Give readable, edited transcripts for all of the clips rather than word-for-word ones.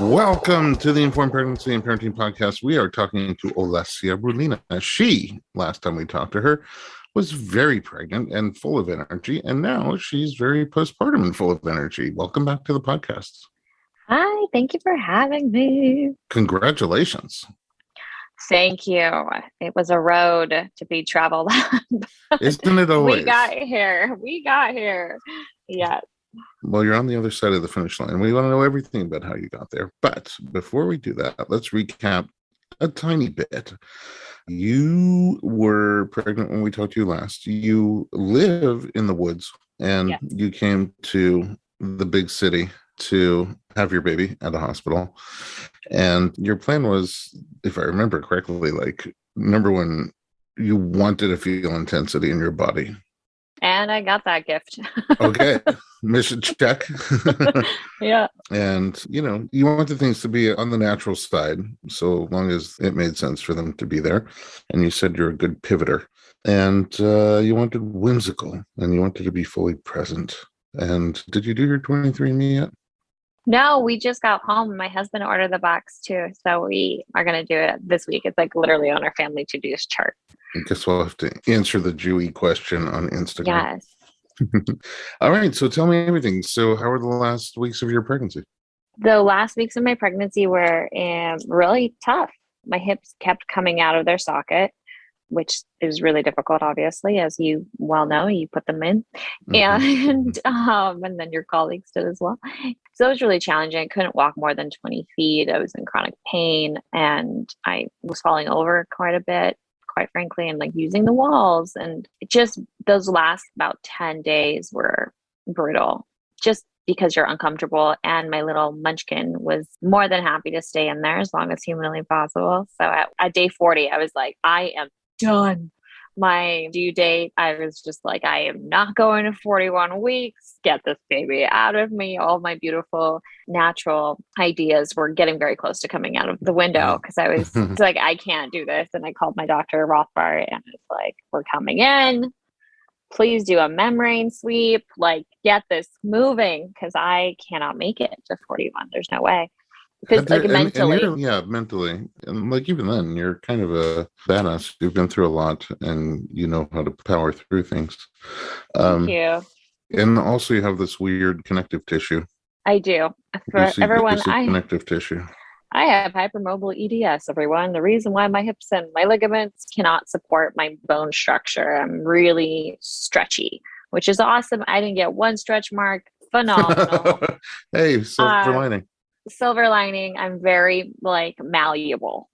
Welcome to the Informed Pregnancy and Parenting Podcast. We are talking to Olesya Rulina. She, last time we talked to her, was very pregnant and full of energy, and now she's very postpartum and full of energy. Welcome back to the podcast. Hi, thank you for having me. Congratulations. Thank you. It was a road to be traveled. Isn't it always? We got here. Yes. Well, you're on the other side of the finish line. We want to know everything about how you got there. But before we do that, let's recap a tiny bit. You were pregnant when we talked to you last. You live in the woods, and You came to the big city to have your baby at a hospital. And your plan was, if I remember correctly, like, number one, you wanted to feel intensity in your body. And I got that gift. Okay. Mission check. Yeah. And, you wanted things to be on the natural side, so long as it made sense for them to be there. And you said you're a good pivoter. And you wanted whimsical, and you wanted to be fully present. And did you do your 23andMe yet? No, we just got home. My husband ordered the box too. So we are going to do it this week. It's like literally on our family to-do chart. I guess we'll have to answer the Jewy question on Instagram. Yes. All right. So tell me everything. So how were the last weeks of your pregnancy? The last weeks of my pregnancy were really tough. My hips kept coming out of their socket, which is really difficult, obviously, as you well know. You put them in, and then your colleagues did as well. So it was really challenging. I couldn't walk more than 20 feet. I was in chronic pain, and I was falling over quite a bit, quite frankly, and like using the walls. And just those last about 10 days were brutal, just because you're uncomfortable. And my little munchkin was more than happy to stay in there as long as humanly possible. So at day 40, I was like, I am done. My due date, I was just like, I am not going to 41 weeks. Get this baby out of me. All my beautiful natural ideas were getting very close to coming out of the window, because I was like, I can't do this. And I called my doctor, Rothbard, and it's like, we're coming in. Please do a membrane sweep. Like, get this moving, because I cannot make it to 41. There's no way. Because mentally. Mentally. And like, even then, you're kind of a badass. You've been through a lot, and you know how to power through things. Thank you. And also you have this weird connective tissue. I do. For everyone, connective tissue. I have hypermobile EDS, everyone. The reason why my hips and my ligaments cannot support my bone structure. I'm really stretchy, which is awesome. I didn't get one stretch mark. Phenomenal. Hey, silver lining. Silver lining. I'm very malleable.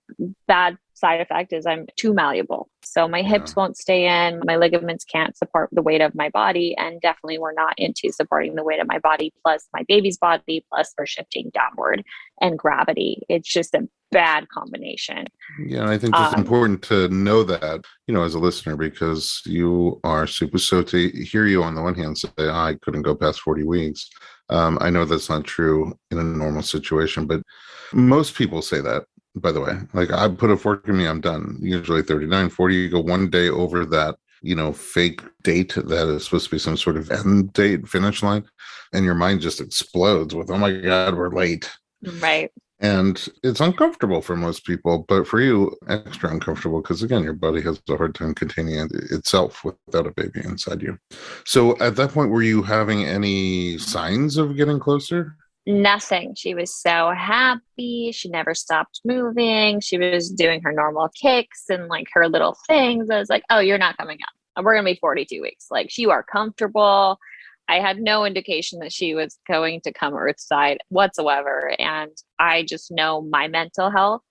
Bad side effect is I'm too malleable. So my hips won't stay in, my ligaments can't support the weight of my body, and definitely we're not into supporting the weight of my body, plus my baby's body, plus we're shifting downward and gravity. It's just a bad combination. Yeah, and I think it's important to know that, as a listener, because you are super, so to hear you on the one hand say, I couldn't go past 40 weeks. I know that's not true in a normal situation, but most people say that, by the way. Like, I put a fork in me, I'm done. Usually 39, 40, you go one day over that, fake date that is supposed to be some sort of end date, finish line, and your mind just explodes with, oh my God, we're late. Right. And it's uncomfortable for most people, but for you, extra uncomfortable, because again, your body has a hard time containing itself without a baby inside you. So at that point, were you having any signs of getting closer? Nothing. She was so happy. She never stopped moving. She was doing her normal kicks and like her little things. I was like, oh, you're not coming up. We're going to be 42 weeks. Like, you are comfortable. I had no indication that she was going to come earthside whatsoever. And I just know my mental health,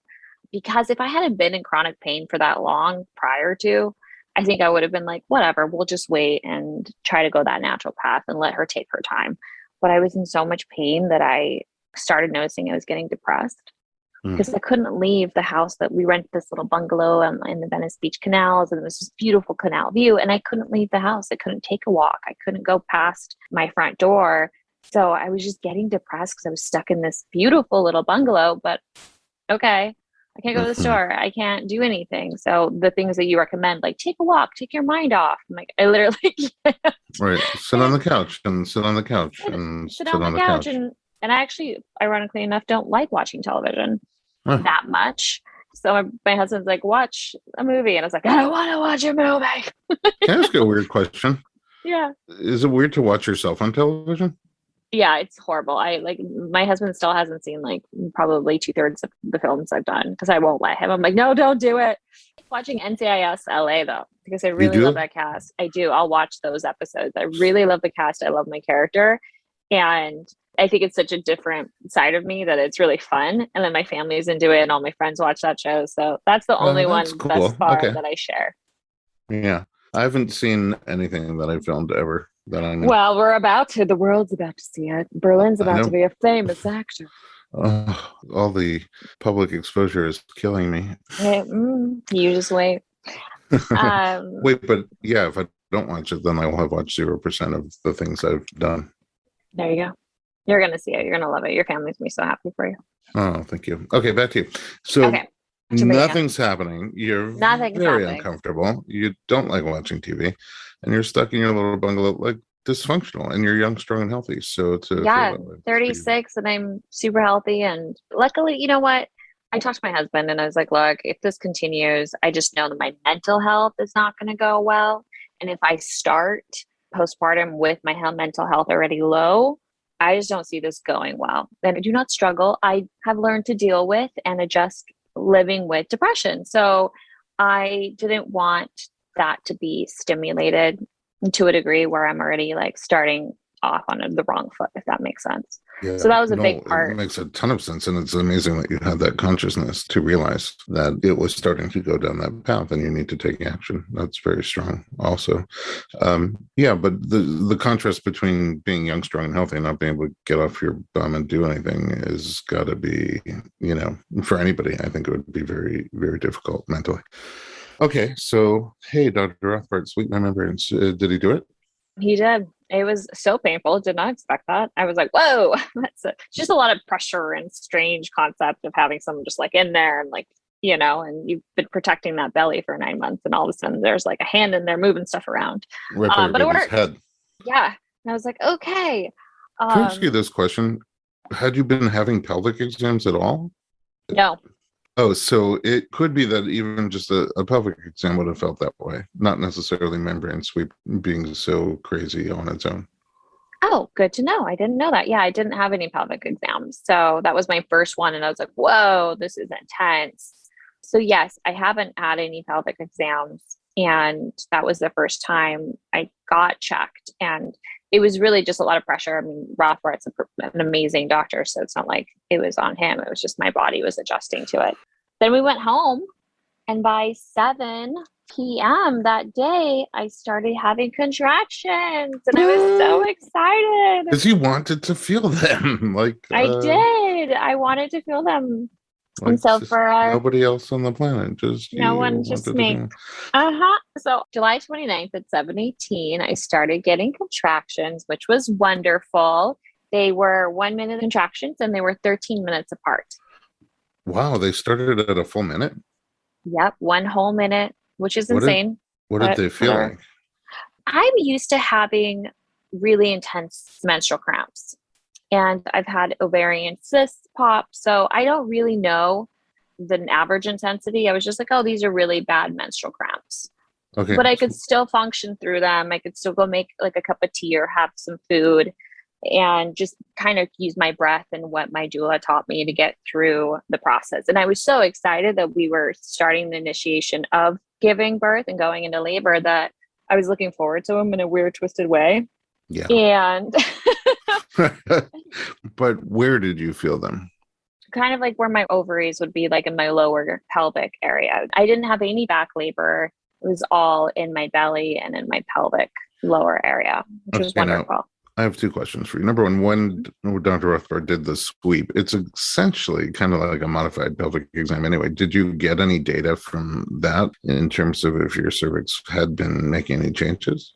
because if I hadn't been in chronic pain for that long prior to, I think I would have been like, whatever, we'll just wait and try to go that natural path and let her take her time. But I was in so much pain that I started noticing I was getting depressed, because I couldn't leave the house. That we rented this little bungalow in the Venice Beach canals, and it was this beautiful canal view, and I couldn't leave the house. I couldn't take a walk. I couldn't go past my front door. So I was just getting depressed because I was stuck in this beautiful little bungalow, but okay, I can't go to the store. I can't do anything. So the things that you recommend, like take a walk, take your mind off. I'm like, I literally can't. Right. Sit on the couch and sit on the couch and sit on the couch. And And I actually, ironically enough, don't like watching television Huh. that much. So my husband's like, watch a movie. And I was like, I don't want to watch a movie. Can I ask you a weird question? Yeah. Is it weird to watch yourself on television? Yeah, it's horrible. I like my husband still hasn't seen like probably 2/3 of the films I've done because I won't let him. I'm like, no, don't do it. Watching NCIS LA though, because I You really love do? that cast. I do. I'll watch those episodes. I really love the cast. I love my character. And I think it's such a different side of me that it's really fun. And then my family's into it and all my friends watch that show. So that's the only That's one thus cool. far Okay. that I share. Yeah. I haven't seen anything that I filmed ever that I'm in. Well, we're about to. The world's about to see it. Berlin's I about to know. be a famous actor. All the public exposure is killing me. You just wait. Wait, but yeah, if I don't watch it, then I will have watched 0% of the things I've done. There you go. You're gonna see it. You're gonna love it. Your family's gonna be so happy for you. Oh, thank you. Okay, back to you. So Okay. nothing's happening. You're Nothing's very happening. uncomfortable. You don't like watching TV, and you're stuck in your little bungalow, like dysfunctional, and you're young, strong, and healthy. So to feel Yeah, that way, 36 and I'm super healthy. And luckily, you know what? I talked to my husband and I was like, look, if this continues, I just know that my mental health is not going to go well. And if I start postpartum with my mental health already low, I just don't see this going well. And I do not struggle. I have learned to deal with and adjust living with depression. So I didn't want that to be stimulated to a degree where I'm already like starting off on the wrong foot, if that makes sense. yeah, So that was a no, big it part. makes a ton of sense, and it's amazing that you had that consciousness to realize that it was starting to go down that path, and you need to take action. That's very strong, also. Yeah, but the contrast between being young, strong, and healthy, and not being able to get off your bum and do anything, is got to be, for anybody. I think it would be very, very difficult mentally. Okay, so hey, Dr. Rothbard, sweet remembrance. Did he do it? He did. It was so painful. Did not expect that. I was like, whoa, just a lot of pressure and strange concept of having someone just like in there and like, and you've been protecting that belly for 9 months and all of a sudden there's like a hand in there moving stuff around. Right by your But it baby's worked. head. Yeah. And I was like, okay. Can I ask you this question? Had you been having pelvic exams at all? No. Oh, so it could be that even just a pelvic exam would have felt that way, not necessarily membrane sweep being so crazy on its own. Oh, good to know. I didn't know that. Yeah, I didn't have any pelvic exams. So that was my first one. And I was like, whoa, this is intense. So, yes, I haven't had any pelvic exams. And that was the first time I got checked. And it was really just a lot of pressure. I mean, Rothbart's an amazing doctor. So it's not like it was on him. It was just my body was adjusting to it. Then we went home. And by 7 p.m. that day, I started having contractions and I was so excited. Because you wanted to feel them. I did. I wanted to feel them. Like and so for nobody else on the planet, just no one, just me. So July 29th at 7:18, I started getting contractions, which was wonderful. They were 1 minute contractions and they were 13 minutes apart. Wow, they started at a full minute? Yep, 1 whole minute, which is insane. What did they feel like? I'm used to having really intense menstrual cramps. And I've had ovarian cysts pop. So I don't really know the average intensity. I was just like, oh, these are really bad menstrual cramps. Okay. But I could still function through them. I could still go make like a cup of tea or have some food and just kind of use my breath and what my doula taught me to get through the process. And I was so excited that we were starting the initiation of giving birth and going into labor that I was looking forward to them in a weird, twisted way. Yeah. And but where did you feel them? Kind of like where my ovaries would be, like in my lower pelvic area. I didn't have any back labor. It was all in my belly and in my pelvic lower area, which was wonderful. Now, I have two questions for you. Number one, when Dr. Rothbard did the sweep, it's essentially kind of like a modified pelvic exam anyway. Did you get any data from that in terms of if your cervix had been making any changes?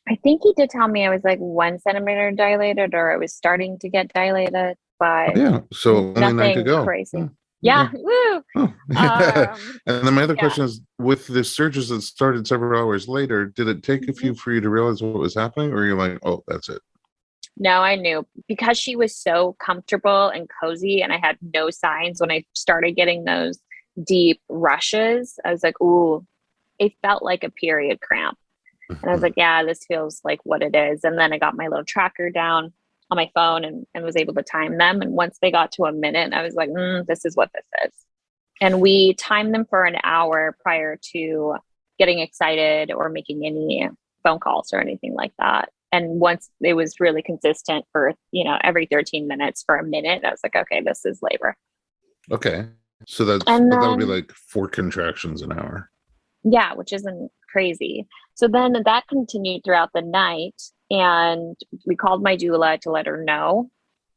I think he did tell me I was like 1 centimeter dilated or it was starting to get dilated, but so only 9 to go. Crazy. Yeah. Woo. Oh. And then my other question is, with the surges that started several hours later, did it take a few for you to realize what was happening, or you're like, oh, that's it? No, I knew because she was so comfortable and cozy, and I had no signs when I started getting those deep rushes. I was like, ooh, it felt like a period cramp. And I was like, yeah, this feels like what it is. And then I got my little tracker down on my phone and was able to time them. And once they got to a minute, I was like, this is what this is. And we timed them for an hour prior to getting excited or making any phone calls or anything like that. And once it was really consistent for, every 13 minutes for a minute, I was like, okay, this is labor. Okay. So And that would be then, like 4 contractions an hour. yeah, which isn't crazy. So then that continued throughout the night. And we called my doula to let her know.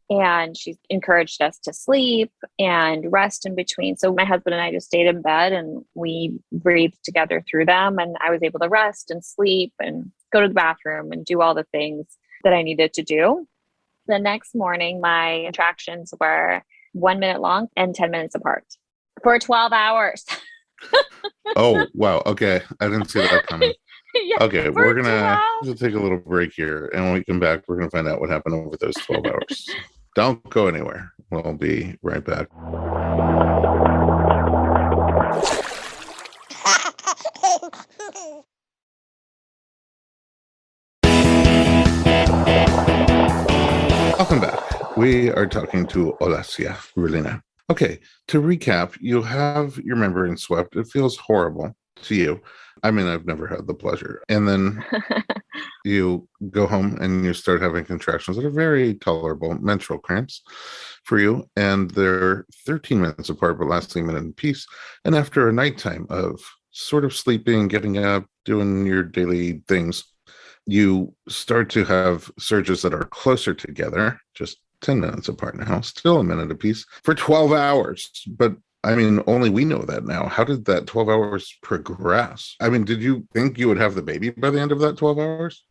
And she encouraged us to sleep and rest in between. So my husband and I just stayed in bed and we breathed together through them. And I was able to rest and sleep and go to the bathroom and do all the things that I needed to do. The next morning, my contractions were 1 minute long and 10 minutes apart for 12 hours. Oh, wow. Okay. I didn't see that coming. Yeah, Okay. for We're going 12. to take a little break here. And when we come back, we're going to find out what happened over those 12 hours. Don't go anywhere. We'll be right back. Welcome back. We are talking to Olesya Rulina. Okay, to recap, you have your membrane swept. It feels horrible to you. I mean, I've never had the pleasure. And then you go home and you start having contractions that are very tolerable, menstrual cramps for you. And they're 13 minutes apart, but lasting a minute in peace. And after a nighttime of sort of sleeping, getting up, doing your daily things, you start to have surges that are closer together, just 10 minutes apart now, still a minute apiece for 12 hours. But I mean, only we know that now. How did that 12 hours progress? I mean, did you think you would have the baby by the end of that 12 hours?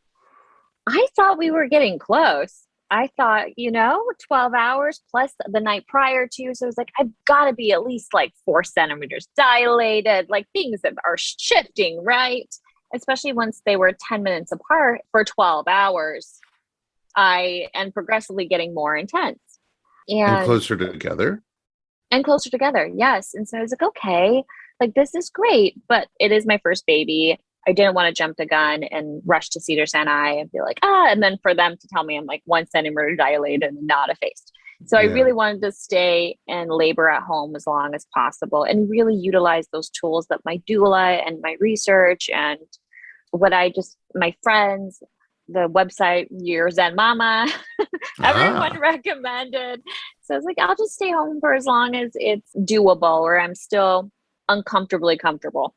I thought we were getting close. I thought, 12 hours plus the night prior to. So it was like, I've got to be at least like 4 centimeters dilated. Like things that are shifting, right? Especially once they were 10 minutes apart for 12 hours. And progressively getting more intense. And And closer together? closer together. Yes. And so I was like, okay, like this is great, but it is my first baby. I didn't want to jump the gun and rush to Cedars-Sinai and be like, and then for them to tell me I'm like 1 centimeter dilated and not effaced. So I really wanted to stay and labor at home as long as possible and really utilize those tools that my doula and my research and my friends, the website Your Zen Mama, everyone recommended. So I was like, I'll just stay home for as long as it's doable or I'm still uncomfortably comfortable.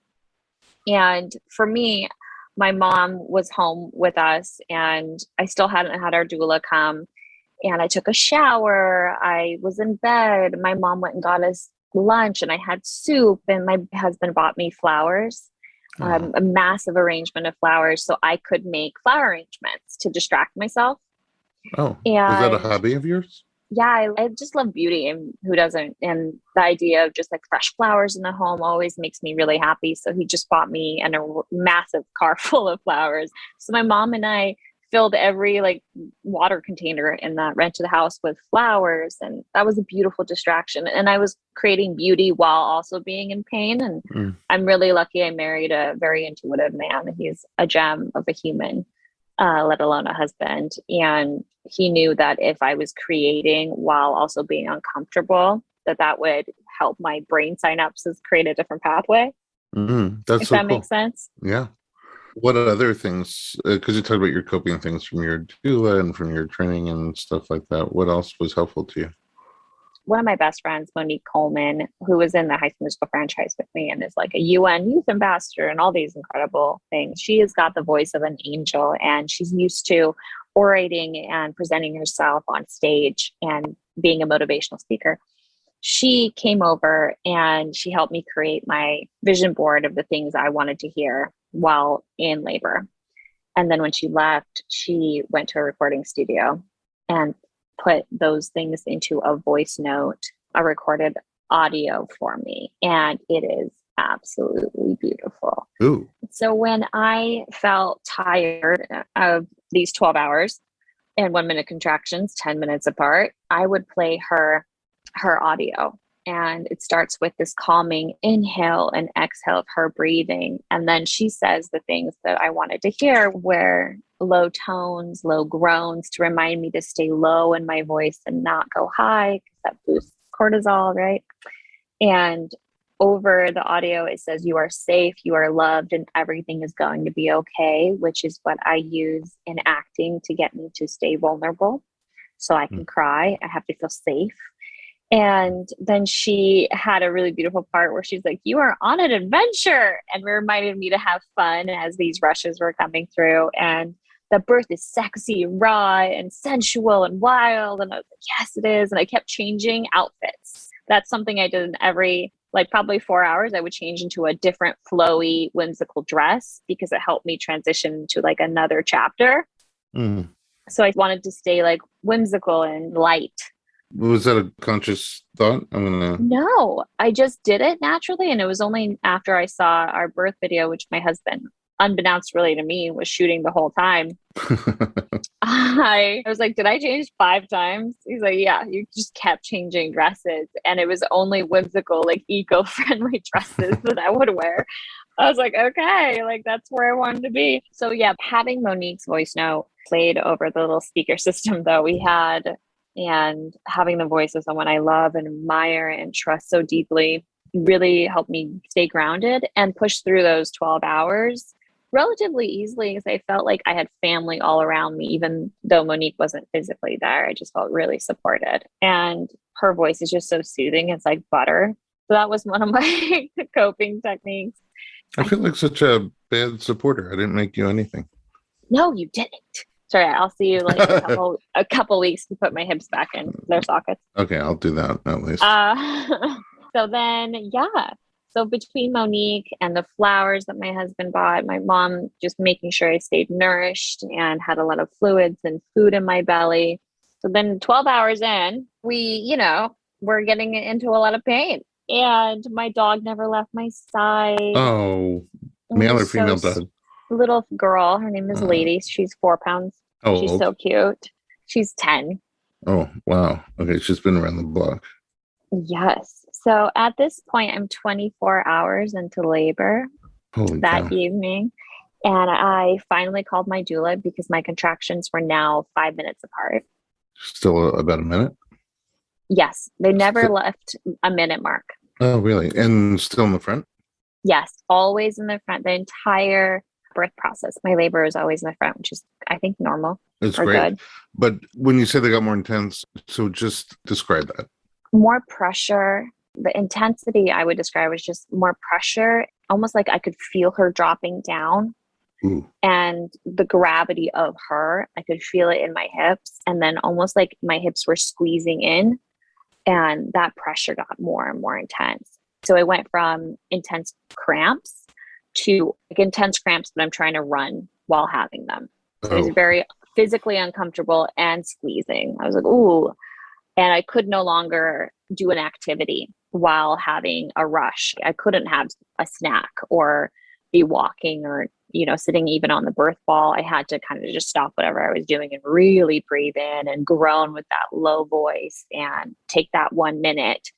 And for me, my mom was home with us and I still hadn't had our doula come. And I took a shower. I was in bed. My mom went and got us lunch and I had soup and my husband bought me flowers. A massive arrangement of flowers so I could make flower arrangements to distract myself. Oh, was that a And hobby of yours? yeah, I just love beauty and who doesn't? And the idea of just like fresh flowers in the home always makes me really happy. So he just bought me a massive car full of flowers. So my mom and I filled every like water container in that rented house with flowers. And that was a beautiful distraction. And I was creating beauty while also being in pain. And I'm really lucky I married a very intuitive man. He's a gem of a human, let alone a husband. And he knew that if I was creating while also being uncomfortable, that would help my brain synapses create a different pathway. That's If so that cool. makes sense. Yeah. What other things, because you talked about your coping things from your doula and from your training and stuff like that. What else was helpful to you? One of my best friends, Monique Coleman, who was in the High School Musical franchise with me and is like a UN youth ambassador and all these incredible things. She has got the voice of an angel and she's used to orating and presenting herself on stage and being a motivational speaker. She came over and she helped me create my vision board of the things I wanted to hear while in labor. And then when she left, she went to a recording studio and put those things into a voice note, a recorded audio for me. And it is absolutely beautiful. Ooh. So when I felt tired of these 12 hours, and 1 minute contractions, 10 minutes apart, I would play her audio. And it starts with this calming inhale and exhale of her breathing. And then she says the things that I wanted to hear, where low tones, low groans, to remind me to stay low in my voice and not go high, because that boosts cortisol, right? And over the audio, it says, you are safe, you are loved, and everything is going to be okay, which is what I use in acting to get me to stay vulnerable. So I can cry. I have to feel safe. And then she had a really beautiful part where she's like, you are on an adventure, and reminded me to have fun as these rushes were coming through. And the birth is sexy, raw, and sensual and wild. And I was like, yes, it is. And I kept changing outfits. That's something I did in every, like, probably 4 hours. I would change into a different flowy, whimsical dress, because it helped me transition to like another chapter. So I wanted to stay like whimsical and light. Was that a conscious thought? No, I just did it naturally. And it was only after I saw our birth video, which my husband, unbeknownst really to me, was shooting the whole time. I was like, did I change 5 times? He's like, yeah, you just kept changing dresses. And it was only whimsical, like eco-friendly dresses that I would wear. I was like, okay, like that's where I wanted to be. So yeah, having Monique's voice note played over the little speaker system that we had, and having the voice of someone I love and admire and trust so deeply really helped me stay grounded and push through those 12 hours relatively easily, because I felt like I had family all around me, even though Monique wasn't physically there. I just felt really supported. And her voice is just so soothing. It's like butter. So that was one of my coping techniques. I feel like such a bad supporter. I didn't make you anything. No, you didn't. Sorry, I'll see you like a couple weeks to put my hips back in their sockets. Okay, I'll do that at least. So then, yeah. So between Monique and the flowers that my husband bought, my mom just making sure I stayed nourished and had a lot of fluids and food in my belly. So then 12 hours in, we're getting into a lot of pain. And my dog never left my side. Oh, male or female dog? Little girl. Her name is Lady. She's 4 pounds. Oh, she's so cute. She's 10. Oh, wow. Okay, she's been around the block. Yes. So at this point, I'm 24 hours into labor that evening. And I finally called my doula because my contractions were now 5 minutes apart. Still about a minute? Yes. They never left a minute mark. Oh, really? And still in the front? Yes. Always in the front. The entire birth process. My labor is always in the front, which is, I think, normal. It's great. Good. But when you say they got more intense, so just describe that. More pressure. The intensity I would describe was just more pressure, almost like I could feel her dropping down. Ooh. And the gravity of her, I could feel it in my hips. And then almost like my hips were squeezing in, and that pressure got more and more intense. So I went from intense cramps to like intense cramps, but I'm trying to run while having them. It was very physically uncomfortable and squeezing. I was like, ooh. And I could no longer do an activity while having a rush. I couldn't have a snack or be walking or, sitting even on the birth ball. I had to kind of just stop whatever I was doing and really breathe in and groan with that low voice and take that 1 minute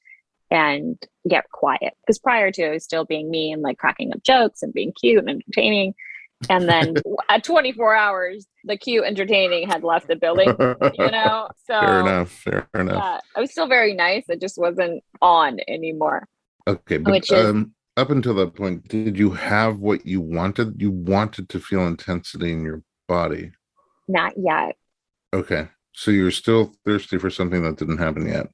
and get quiet. Because prior to, I was still being me and like cracking up jokes and being cute and entertaining. And then at 24 hours, the cute entertaining had left the building, So fair enough. Yeah, I was still very nice. It just wasn't on anymore. Okay. But up until that point, did you have what you wanted? You wanted to feel intensity in your body? Not yet. Okay. So you're still thirsty for something that didn't happen yet?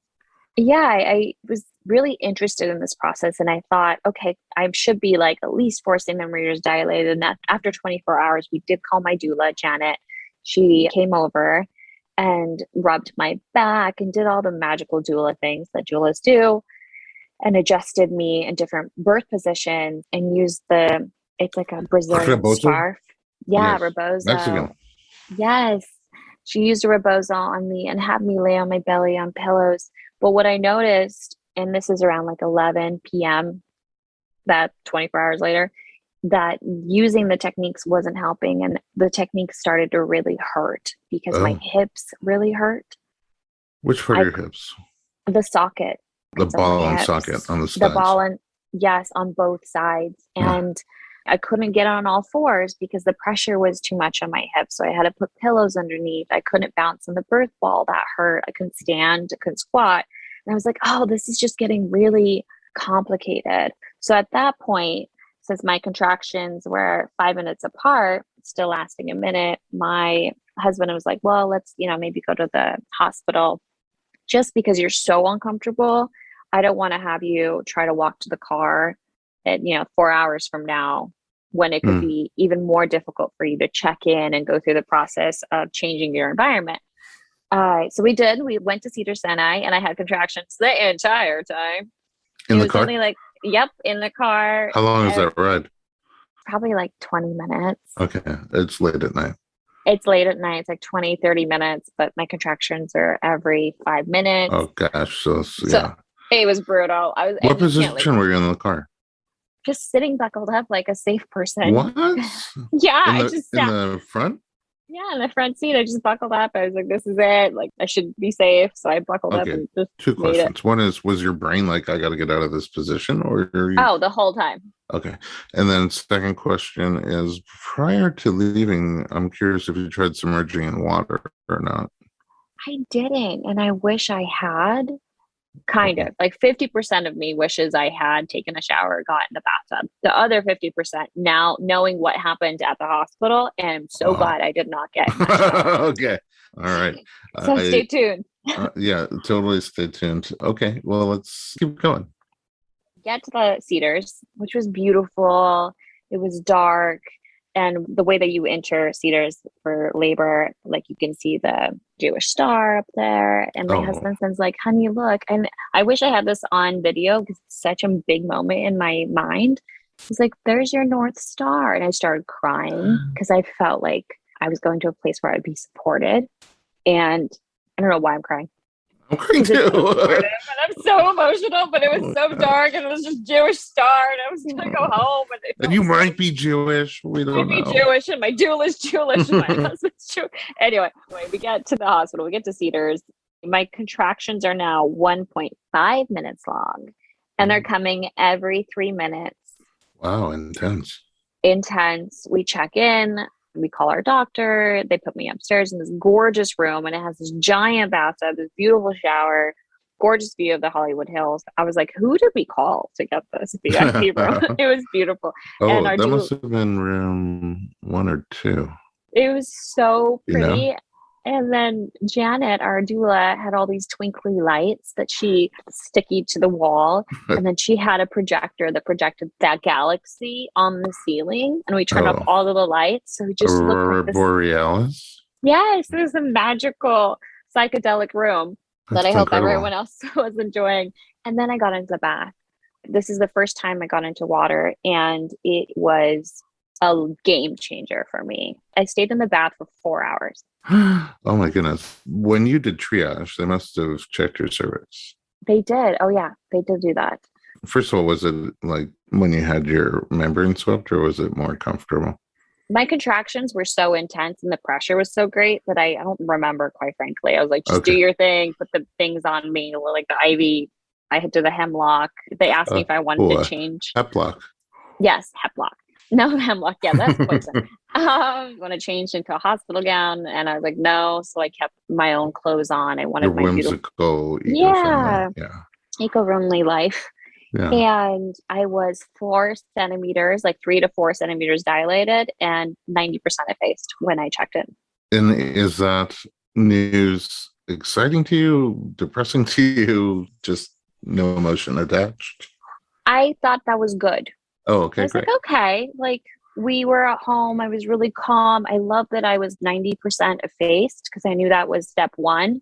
Yeah, I was really interested in this process, and I thought, okay, I should be like at least 4 centimeters dilated. And that after 24 hours, we did call my doula, Janet. She came over and rubbed my back and did all the magical doula things that doulas do, and adjusted me in different birth positions and used it's like a Brazilian scarf. Yeah, yes. Rebozo. Mexican. Yes. She used a rebozo on me and had me lay on my belly on pillows. But what I noticed, and this is around like 11 p.m., that 24 hours later, that using the techniques wasn't helping, and the techniques started to really hurt because my Oh, hips really hurt. which part of your hips? The socket The of my ball and socket hips, on the the sides. ball and yes, on both sides. Huh. And I couldn't get on all fours because the pressure was too much on my hips. So I had to put pillows underneath. I couldn't bounce on the birth ball. That hurt. I couldn't stand, I couldn't squat. And I was like, oh, this is just getting really complicated. So at that point, since my contractions were 5 minutes apart, still lasting a minute, my husband was like, well, let's, maybe go to the hospital just because you're so uncomfortable. I don't want to have you try to walk to the car at, 4 hours from now when it could Hmm. be even more difficult for you to check in and go through the process of changing your environment. So we did. We went to Cedars-Sinai, and I had contractions the entire time. In It the was car? only like, yep, in the car. How long is that ride? Probably like 20 minutes. Okay. It's late at night. It's late at night. It's like 20, 30 minutes, but my contractions are every 5 minutes. Oh, gosh. So So it was brutal. What position were you in the car? Just sitting buckled up like a safe person. What? Yeah, In I the, just in sat. the front? Yeah, in the front seat. I just buckled up. I was like, this is it. Like, I should be safe. So I buckled up Okay. and just Two made it. questions. One is, was your brain like, I got to get out of this position? Or are you... Oh, the whole time. Okay. And then second question is, prior to leaving, I'm curious if you tried submerging in water or not. I didn't. And I wish I had. Kind of. Like 50% of me wishes I had taken a shower, got in the bathtub. The other 50% now, knowing what happened at the hospital, and I'm so glad I did not get in that shower. Okay. All right. So stay tuned. Yeah, totally stay tuned. Okay. Well, let's keep going. Get to the Cedars, which was beautiful. It was dark. And the way that you enter Cedars for labor, like you can see the Jewish star up there. And my husband says, like, honey, look. And I wish I had this on video because it's such a big moment in my mind. He's like, there's your North Star. And I started crying because I felt like I was going to a place where I'd be supported. And I don't know why I'm crying. I'm crying too. And I'm so emotional, but it was so dark, and it was just Jewish star, and I was gonna go home. And you might be Jewish. We don't know. Might be Jewish, and my dual is Jewish, and my husband's Jewish. Anyway, we get to the hospital. We get to Cedars. My contractions are now 1.5 minutes long, and they're coming every 3 minutes. Wow, intense. Intense. We check in. We call our doctor. They put me upstairs in this gorgeous room, and it has this giant bathtub, this beautiful shower, gorgeous view of the Hollywood Hills. I was like, who did we call to get this VIP room? It was beautiful. Oh, and that must have been room 1 or 2. It was so pretty. You know? And then Janet, our doula, had all these twinkly lights that she sticky to the wall. And then she had a projector that projected that galaxy on the ceiling. And we turned off all of the lights. So it just looked like this. Borealis? Yes, it was a magical psychedelic room that I hope everyone else was enjoying. And then I got into the bath. This is the first time I got into water, and it was a game changer for me. I stayed in the bath for 4 hours. Oh my goodness. When you did triage, they must have checked your cervix. They did. Oh yeah, they did do that. First of all, was it like when you had your membrane swept, or was it more comfortable? My contractions were so intense and the pressure was so great that I don't remember, quite frankly. I was like, just do your thing, put the things on me, like the IV. I had to the hemlock. They asked me if I wanted to change. Heplock. Yes, heplock. No, hemlock. Yeah, that's poison. When I changed into a hospital gown, and I was like, no. So I kept my own clothes on. I wanted your my whimsical, eco-friendly life. Yeah. And I was 4 centimeters, like 3 to 4 centimeters dilated, and 90% effaced when I checked in. And is that news exciting to you, depressing to you, just no emotion attached? I thought that was good. Oh, okay, I was great. like, okay, like we were at home. I was really calm. I love that I was 90% effaced because I knew that was step 1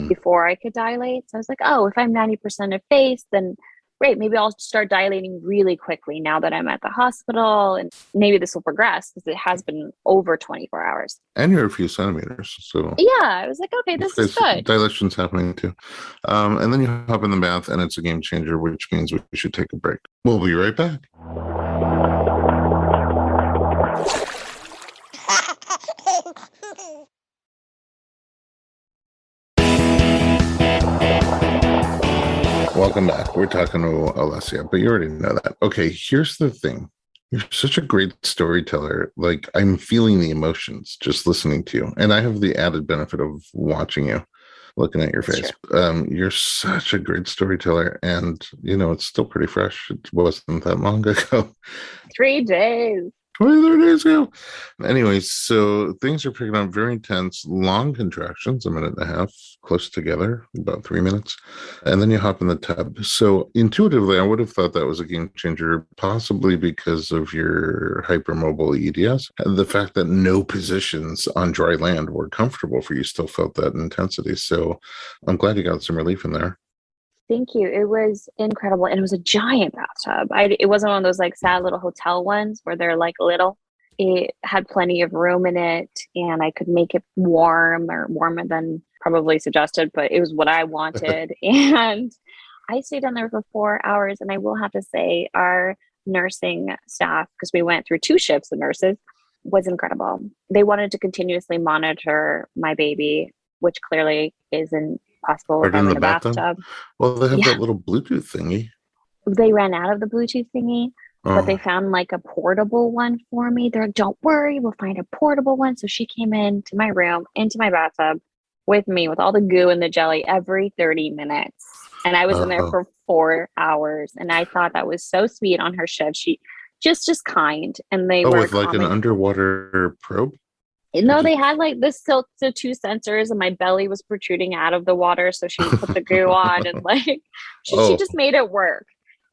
before I could dilate. So I was like, oh, if I'm 90% effaced, then great. Maybe I'll start dilating really quickly now that I'm at the hospital, and maybe this will progress because it has been over 24 hours. And you're a few centimeters. So yeah, I was like, okay, this is good. Dilation's happening too. And then you hop in the bath and it's a game changer, which means we should take a break. We'll be right back. Welcome back. We're talking to Olesya, but you already know that. Okay, here's the thing. You're such a great storyteller. Like, I'm feeling the emotions just listening to you. And I have the added benefit of watching you, looking at your face. You're such a great storyteller. And, it's still pretty fresh. It wasn't that long ago. 3 days. 23 days ago. Anyways, so things are picking up very intense, long contractions, a minute and a half, close together, about 3 minutes. And then you hop in the tub. So intuitively, I would have thought that was a game changer, possibly because of your hypermobile EDS. The fact that no positions on dry land were comfortable for you still felt that intensity. So I'm glad you got some relief in there. Thank you. It was incredible. And it was a giant bathtub. It wasn't one of those like sad little hotel ones where they're like little. It had plenty of room in it and I could make it warm or warmer than probably suggested, but it was what I wanted. And I stayed down there for 4 hours. And I will have to say our nursing staff, because we went through 2 shifts of nurses, was incredible. They wanted to continuously monitor my baby, which clearly isn't possible with them in the bathtub. Well, they have that little Bluetooth thingy. They ran out of the Bluetooth thingy, but they found like a portable one for me. They're like, don't worry, we'll find a portable one. So she came into my room, into my bathtub with me with all the goo and the jelly every 30 minutes. And I was in there for 4 hours. And I thought that was so sweet on her shift. She just kind. And they were with like an underwater probe? No, they had like the 2 sensors and my belly was protruding out of the water. So she put the goo on and like, she just made it work.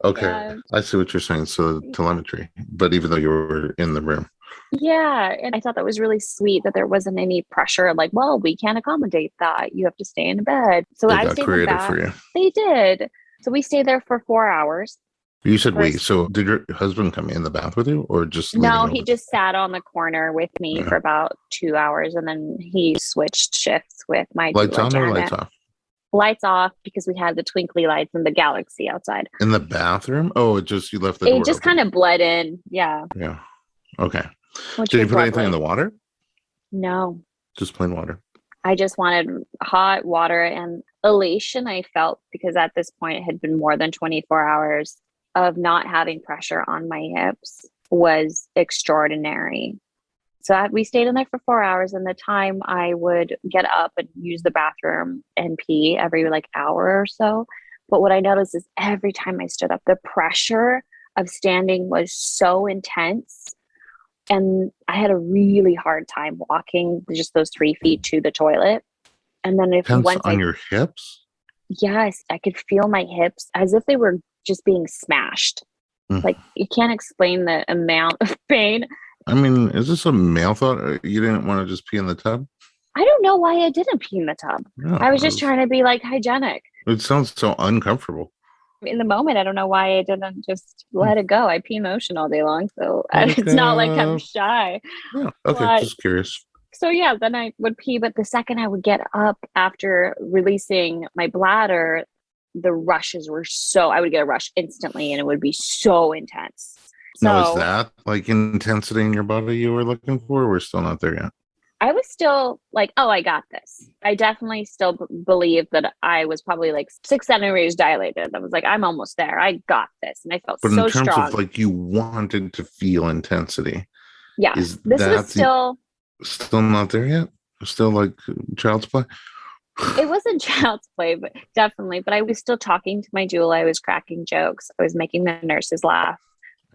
Okay. I see what you're saying. So telemetry, but even though you were in the room. Yeah. And I thought that was really sweet that there wasn't any pressure. Like, well, we can't accommodate that. You have to stay in bed. So they I got stayed creative in for you. They did. So we stayed there for 4 hours. You said wait. So did your husband come in the bath with you or just No, he just sat on the corner with me for about 2 hours and then he switched shifts with my lights doula, on Janet. or lights off? Lights off because we had the twinkly lights and the galaxy outside. In the bathroom? Oh, you left the door It just open. kind of bled in. Yeah. Yeah. Okay. Which did you put lovely. anything in the water? No. Just plain water. I just wanted hot water and elation I felt because at this point it had been more than 24 hours of not having pressure on my hips was extraordinary. So we stayed in there for 4 hours and the time I would get up and use the bathroom and pee every like hour or so. But what I noticed is every time I stood up, the pressure of standing was so intense. And I had a really hard time walking just those 3 feet to the toilet. And then your hips? Yes, I could feel my hips as if they were just being smashed. Like you can't explain the amount of pain. I mean, is this a male thought? You didn't want to just pee in the tub? I don't know why I didn't pee in the tub. No, I was just trying to be like hygienic. It sounds so uncomfortable. In the moment, I don't know why I didn't just let it go. I pee in the ocean all day long, so it's not like I'm shy. Yeah, okay, just curious. So yeah, then I would pee, but the second I would get up after releasing my bladder, the rushes were I would get a rush instantly and it would be so intense. Now, is that like intensity in your body you were looking for? We're still not there yet. I was still like, oh, I got this. I definitely still believe that I was probably like 6 centimeters dilated. I was like, I'm almost there. I got this. And I felt so strong. But in terms of like you wanted to feel intensity. Yeah. This was still not there yet? Still like child's play? It wasn't child's play, but definitely. But I was still talking to my doula. I was cracking jokes. I was making the nurses laugh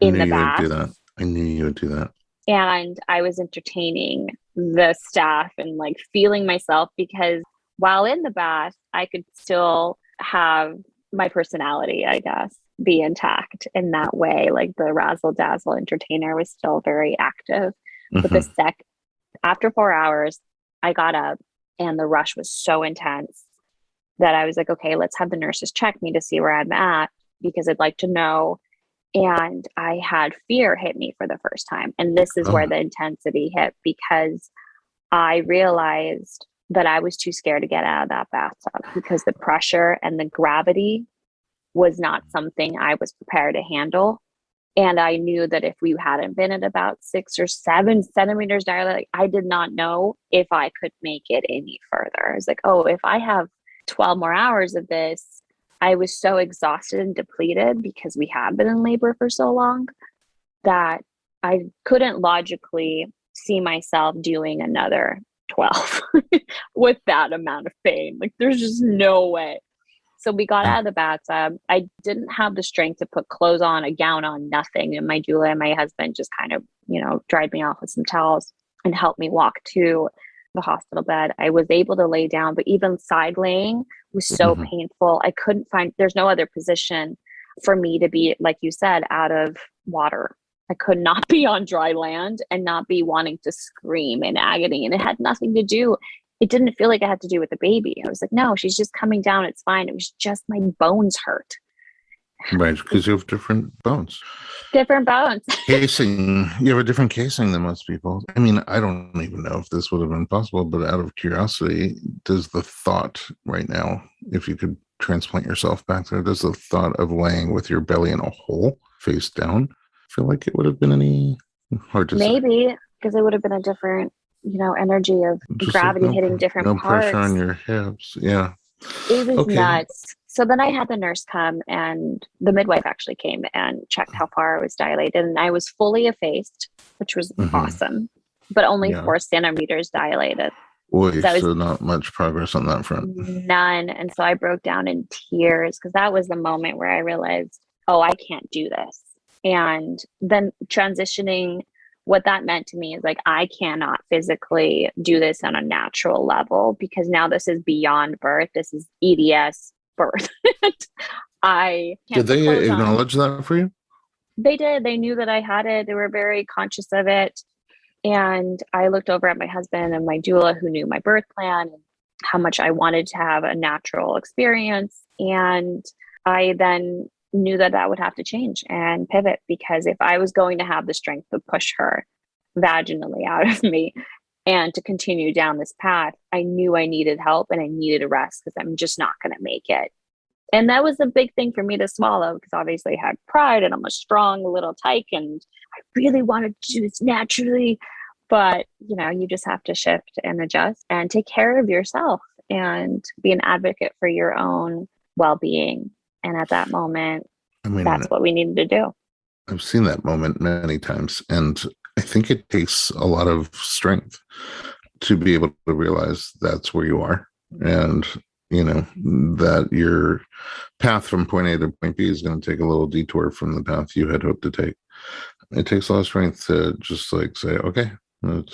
in the bath. I knew you would do that. And I was entertaining the staff and like feeling myself because while in the bath, I could still have my personality, I guess, be intact in that way. Like the razzle dazzle entertainer was still very active. But after 4 hours, I got up and the rush was so intense that I was like, okay, let's have the nurses check me to see where I'm at because I'd like to know. And I had fear hit me for the first time. And this is where the intensity hit because I realized that I was too scared to get out of that bathtub because the pressure and the gravity was not something I was prepared to handle. And I knew that if we hadn't been at about 6 or 7 centimeters dilated, I did not know if I could make it any further. I was like, oh, if I have 12 more hours of this, I was so exhausted and depleted because we had been in labor for so long that I couldn't logically see myself doing another 12 with that amount of pain. Like, there's just no way. So we got out of the bathtub. I didn't have the strength to put clothes on, a gown on, nothing. And my doula and my husband just kind of, dried me off with some towels and helped me walk to the hospital bed. I was able to lay down, but even side laying was so painful. I couldn't find, there's no other position for me to be, like you said, out of water. I could not be on dry land and not be wanting to scream in agony. And it had nothing to do. It didn't feel like it had to do with the baby. I was like, no, she's just coming down. It's fine. It was just my bones hurt. Right, because you have different bones. Different bones. Casing. You have a different casing than most people. I mean, I don't even know if this would have been possible, but out of curiosity, does the thought right now, if you could transplant yourself back there, does the thought of laying with your belly in a hole face down feel like it would have been any hard to say? Maybe, because it would have been a different, energy of just gravity like hitting different parts. No pressure on your hips. Yeah. It was nuts. So then I had the nurse come, and the midwife actually came and checked how far I was dilated, and I was fully effaced, which was awesome, but only 4 centimeters dilated. Boy, so not much progress on that front. None. And so I broke down in tears because that was the moment where I realized, oh, I can't do this. And then transitioning, what that meant to me is like, I cannot physically do this on a natural level because now this is beyond birth. This is EDS birth. I can't. Did they acknowledge that for you? They did. They knew that I had it. They were very conscious of it. And I looked over at my husband and my doula, who knew my birth plan and how much I wanted to have a natural experience. And I then knew that that would have to change and pivot, because if I was going to have the strength to push her vaginally out of me and to continue down this path, I knew I needed help and I needed a rest because I'm just not going to make it. And that was a big thing for me to swallow, because obviously I had pride and I'm a strong little tyke and I really wanted to do this naturally. But, you just have to shift and adjust and take care of yourself and be an advocate for your own well-being. And at that moment, that's what we needed to do. I've seen that moment many times. And I think it takes a lot of strength to be able to realize that's where you are. And, that your path from point A to point B is going to take a little detour from the path you had hoped to take. It takes a lot of strength to just like say, okay,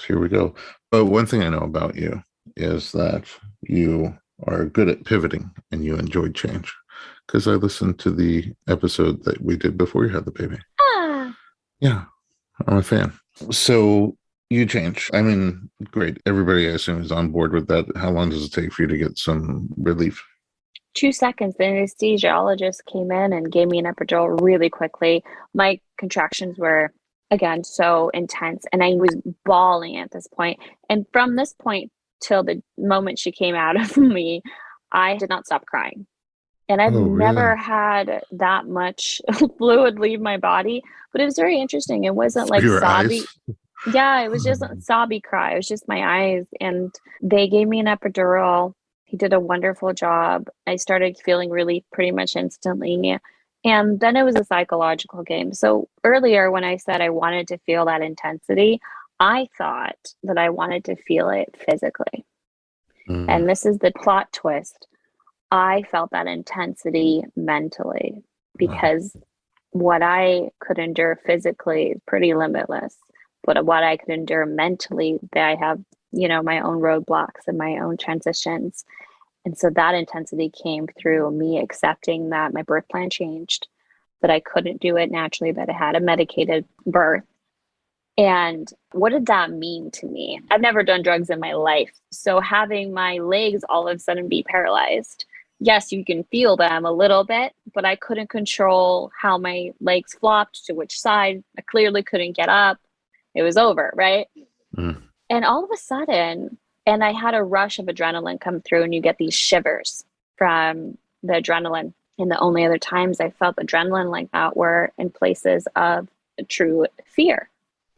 here we go. But one thing I know about you is that you are good at pivoting and you enjoy change. Because I listened to the episode that we did before you had the baby. Yeah, I'm a fan. So you change. I mean, great. Everybody, I assume, is on board with that. How long does it take for you to get some relief? 2 seconds. The anesthesiologist came in and gave me an epidural really quickly. My contractions were, again, so intense, and I was bawling at this point. And from this point till the moment she came out of me, I did not stop crying. And I've never had that much fluid leave my body, but it was very interesting. It wasn't like sobby. Yeah, it was just a sobby cry. It was just my eyes. And they gave me an epidural. He did a wonderful job. I started feeling relief pretty much instantly. And then it was a psychological game. So earlier when I said I wanted to feel that intensity, I thought that I wanted to feel it physically. And this is the plot twist. I felt that intensity mentally, because what I could endure physically is pretty limitless. But what I could endure mentally, that I have, my own roadblocks and my own transitions. And so that intensity came through me accepting that my birth plan changed, that I couldn't do it naturally, that I had a medicated birth. And what did that mean to me? I've never done drugs in my life. So having my legs all of a sudden be paralyzed, yes, you can feel them a little bit, but I couldn't control how my legs flopped to which side. I clearly couldn't get up. It was over, right? And all of a sudden, and I had a rush of adrenaline come through, and you get these shivers from the adrenaline. And the only other times I felt adrenaline like that were in places of true fear,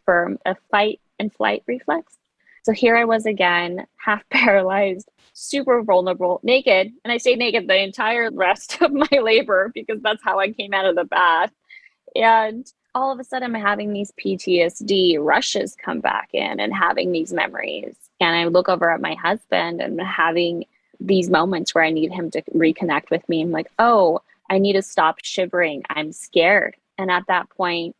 from a fight and flight reflex. So here I was again, half paralyzed, super vulnerable, naked. And I stayed naked the entire rest of my labor because that's how I came out of the bath. And all of a sudden, I'm having these PTSD rushes come back in and having these memories. And I look over at my husband and having these moments where I need him to reconnect with me. I'm like, oh, I need to stop shivering. I'm scared. And at that point,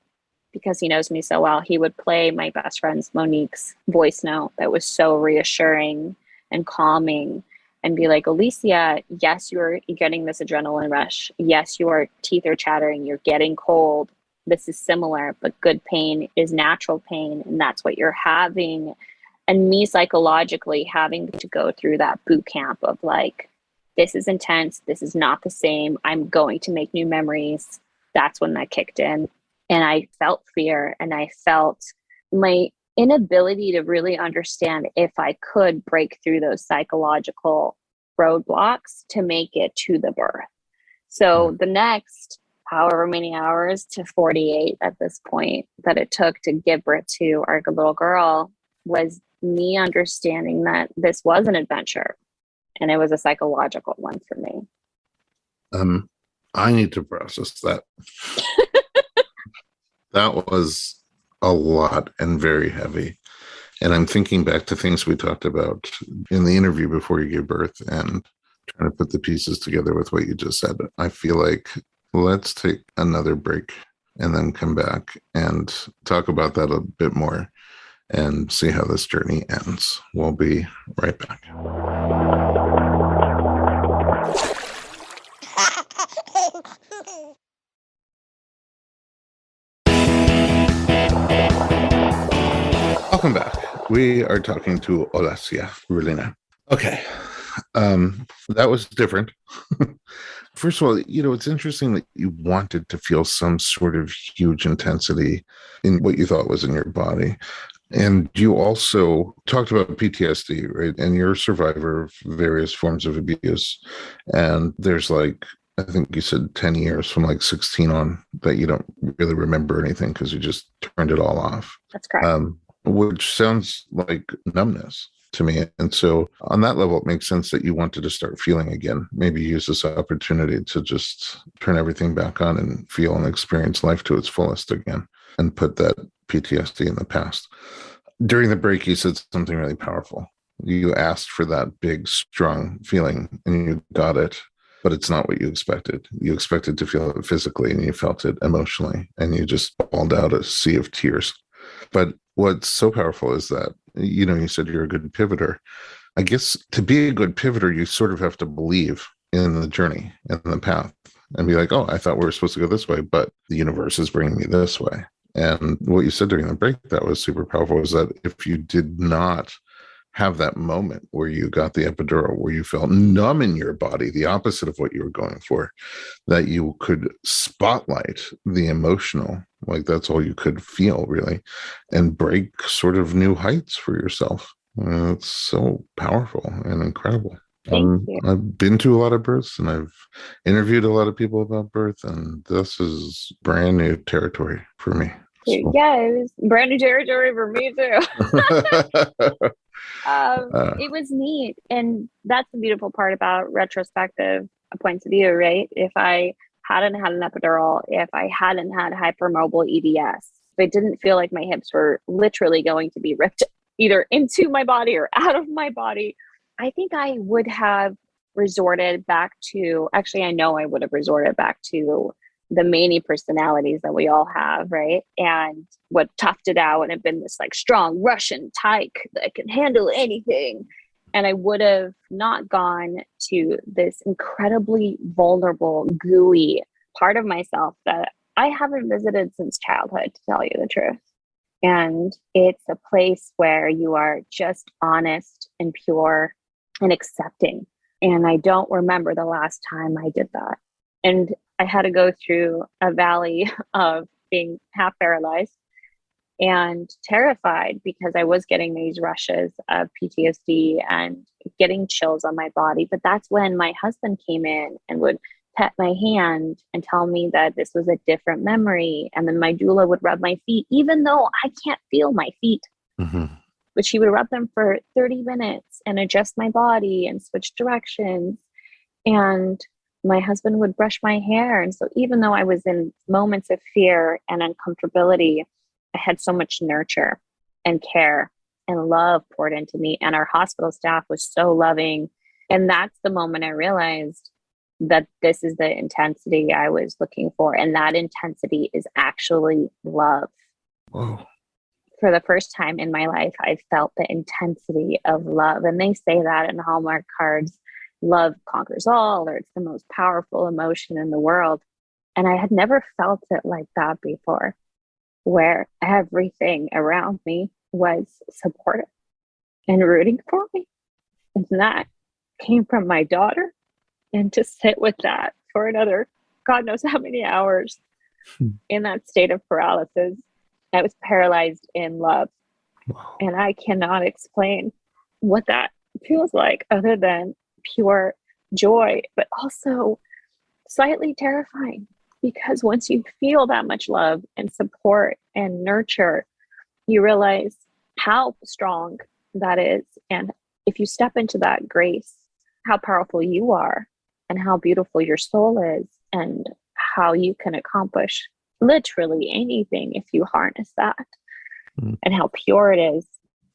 because he knows me so well, he would play my best friend's Monique's voice note that was so reassuring and calming and be like, Olesya, yes, you're getting this adrenaline rush. Yes, your teeth are chattering. You're getting cold. This is similar, but good pain is natural pain. And that's what you're having. And me psychologically having to go through that boot camp of like, this is intense. This is not the same. I'm going to make new memories. That's when that kicked in. And I felt fear and I felt my inability to really understand if I could break through those psychological roadblocks to make it to the birth. So the next however many hours to 48 at this point that it took to give birth to our little girl was me understanding that this was an adventure and it was a psychological one for me. I need to process that. That was a lot and very heavy. And I'm thinking back to things we talked about in the interview before you gave birth and trying to put the pieces together with what you just said. I feel like let's take another break and then come back and talk about that a bit more and see how this journey ends. We'll be right back. Welcome back. We are talking to Olesya Rulina. Okay. That was different. First of all, it's interesting that you wanted to feel some sort of huge intensity in what you thought was in your body. And you also talked about PTSD, right? And you're a survivor of various forms of abuse. And there's like, I think you said 10 years from like 16 on that you don't really remember anything because you just turned it all off. That's correct. Which sounds like numbness to me. And so on that level, it makes sense that you wanted to start feeling again. Maybe use this opportunity to just turn everything back on and feel and experience life to its fullest again and put that PTSD in the past. During the break, you said something really powerful. You asked for that big, strong feeling and you got it, but it's not what you expected. You expected to feel it physically and you felt it emotionally and you just bawled out a sea of tears. But what's so powerful is that, you said you're a good pivoter. I guess to be a good pivoter, you sort of have to believe in the journey and the path and be like, oh, I thought we were supposed to go this way, but the universe is bringing me this way. And what you said during the break that was super powerful is that if you did not have that moment where you got the epidural, where you felt numb in your body, the opposite of what you were going for, that you could spotlight the emotional, like that's all you could feel really, and break sort of new heights for yourself. It's so powerful and incredible. Thank you. I've been to a lot of births and I've interviewed a lot of people about birth, and this is brand new territory for me. So. Yeah, it was brand new territory for me too. It was neat. And that's the beautiful part about retrospective points of view, right? If I hadn't had an epidural, if I hadn't had hypermobile EDS, if I didn't feel like my hips were literally going to be ripped either into my body or out of my body, I think I would have resorted back to, actually, I know I would have resorted back to the many personalities that we all have, right? And what toughed it out and have been this like strong Russian tyke that can handle anything. And I would have not gone to this incredibly vulnerable, gooey part of myself that I haven't visited since childhood, to tell you the truth. And it's a place where you are just honest and pure and accepting. And I don't remember the last time I did that. And I had to go through a valley of being half paralyzed and terrified because I was getting these rushes of PTSD and getting chills on my body. But that's when my husband came in and would pet my hand and tell me that this was a different memory. And then my doula would rub my feet, even though I can't feel my feet. Mm-hmm. but she would rub them for 30 minutes and adjust my body and switch directions. And my husband would brush my hair. And so even though I was in moments of fear and uncomfortability, I had so much nurture and care and love poured into me. And our hospital staff was so loving. And that's the moment I realized that this is the intensity I was looking for. And that intensity is actually love. Whoa. For the first time in my life, I felt the intensity of love. And they say that in Hallmark cards, love conquers all, or it's the most powerful emotion in the world. And I had never felt it like that before, where everything around me was supportive and rooting for me. And that came from my daughter. And to sit with that for another, God knows how many hours in that state of paralysis, I was paralyzed in love. Wow. And I cannot explain what that feels like other than pure joy, but also slightly terrifying, because once you feel that much love and support and nurture, you realize how strong that is. And if you step into that grace, how powerful you are and how beautiful your soul is and how you can accomplish literally anything if you harness that, and how pure it is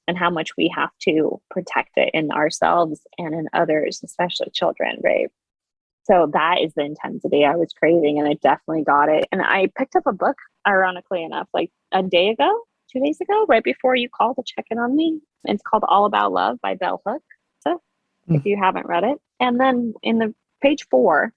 and how much we have to protect it in ourselves and in others, especially children, right? So that is the intensity I was craving, and I definitely got it. And I picked up a book, ironically enough, like a day ago, 2 days ago, right before you called to check in on me. And it's called All About Love by Bell Hook. So if you haven't read it. And then in the page 4,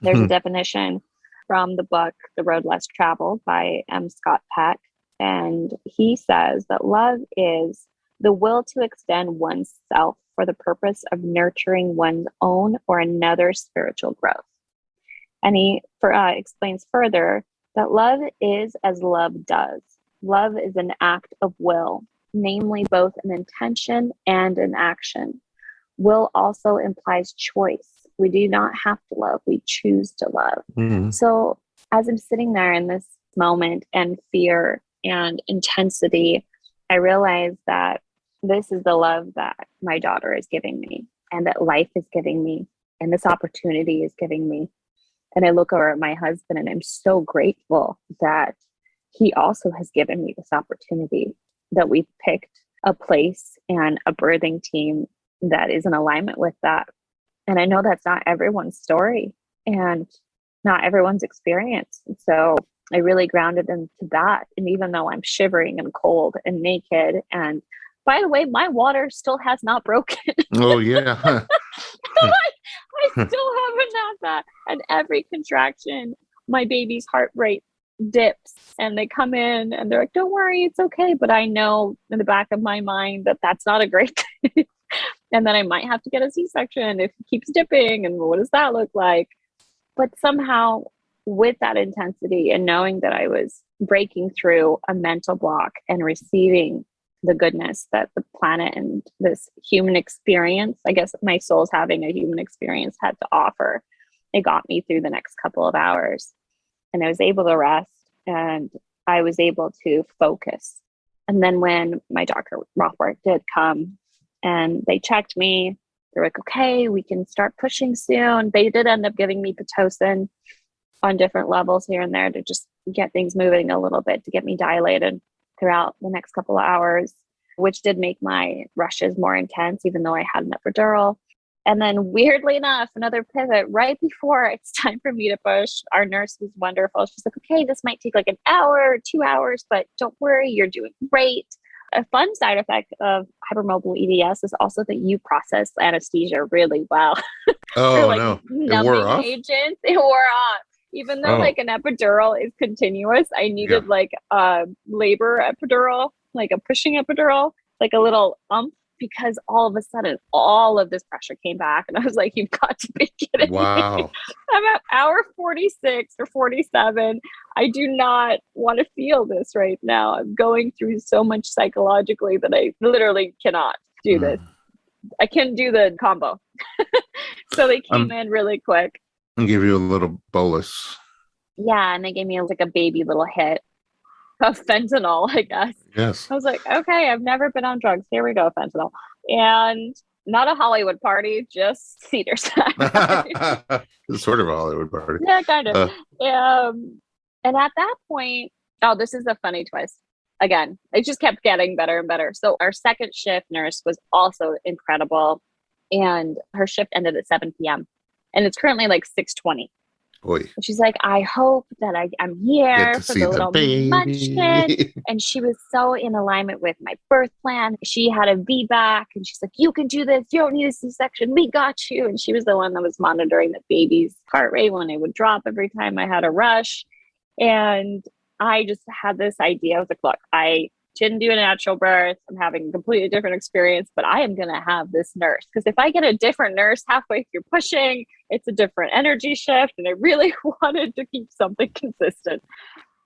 there's a definition from the book, The Road Less Traveled by M. Scott Peck. And he says that love is the will to extend oneself for the purpose of nurturing one's own or another's spiritual growth. And he explains further that love is as love does. Love is an act of will, namely both an intention and an action. Will also implies choice. We do not have to love, we choose to love. So as I'm sitting there in this moment and fear and intensity, I realize that this is the love that my daughter is giving me, and that life is giving me, and this opportunity is giving me. And I look over at my husband and I'm so grateful that he also has given me this opportunity, that we've picked a place and a birthing team that is in alignment with that. And I know that's not everyone's story and not everyone's experience. And so I really grounded into that. And even though I'm shivering and cold and naked, and by the way, my water still has not broken. Oh, yeah. I still haven't had that. And every contraction, my baby's heart rate dips and they come in and they're like, don't worry, it's okay. But I know in the back of my mind that that's not a great thing. And then I might have to get a C-section if it keeps dipping. And what does that look like? But somehow with that intensity and knowing that I was breaking through a mental block and receiving the goodness that the planet and this human experience, I guess my soul's having a human experience, had to offer, it got me through the next couple of hours. And I was able to rest and I was able to focus. And then when my Dr. Rothbard did come and they checked me, they're like, okay, we can start pushing soon. They did end up giving me Pitocin on different levels here and there to just get things moving a little bit, to get me dilated throughout the next couple of hours, which did make my rushes more intense, even though I had an epidural. And then weirdly enough, another pivot right before it's time for me to push, our nurse was wonderful. She's like, okay, this might take like an hour, 2 hours, but don't worry, you're doing great. A fun side effect of hypermobile EDS is also that you process anesthesia really well. Oh, like no. It wore numbing off? agents, it wore off. Even though like an epidural is continuous, I needed like a labor epidural, like a pushing epidural, like a little because all of a sudden, all of this pressure came back. And I was like, you've got to be kidding me. Wow. I'm at hour 46 or 47. I do not want to feel this right now. I'm going through so much psychologically that I literally cannot do this. I can't do the combo. So they came in really quick. And give you a little bolus. Yeah, and they gave me like a baby little hit. of fentanyl, I guess. Yes. I was like, okay, I've never been on drugs. Here we go, fentanyl. And not a Hollywood party, just Cedar Sinai. It's sort of a Hollywood party. Yeah, kind of. And at that point, oh, this is a funny twist. Again, it just kept getting better and better. So our second shift nurse was also incredible. And her shift ended at 7 p.m. And it's currently like 6:20. Boy. And she's like, I hope that I'm here for the little munchkin. And she was so in alignment with my birth plan. She had a VBAC and she's like, you can do this. You don't need a C-section. We got you. And she was the one that was monitoring the baby's heart rate when it would drop every time I had a rush. And I just had this idea. I was like, look, I didn't do a natural birth. I'm having a completely different experience, but I am going to have this nurse. Because if I get a different nurse halfway through pushing, it's a different energy shift. And I really wanted to keep something consistent.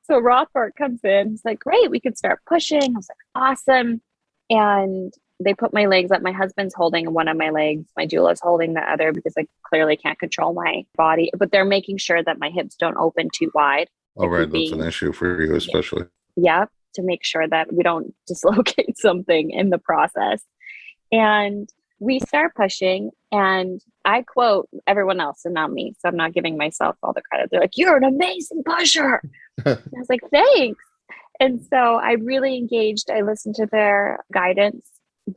So Rothbart comes in. He's like, great, we could start pushing. I was like, awesome. And they put my legs up. My husband's holding one of my legs. My doula is holding the other because I clearly can't control my body. But they're making sure that my hips don't open too wide. Oh, right. That's an issue for you, especially. Yeah. To make sure that we don't dislocate something in the process. And we start pushing, and I quote everyone else and not me. So I'm not giving myself all the credit. They're like, you're an amazing pusher. I was like, thanks. And so I really engaged. I listened to their guidance.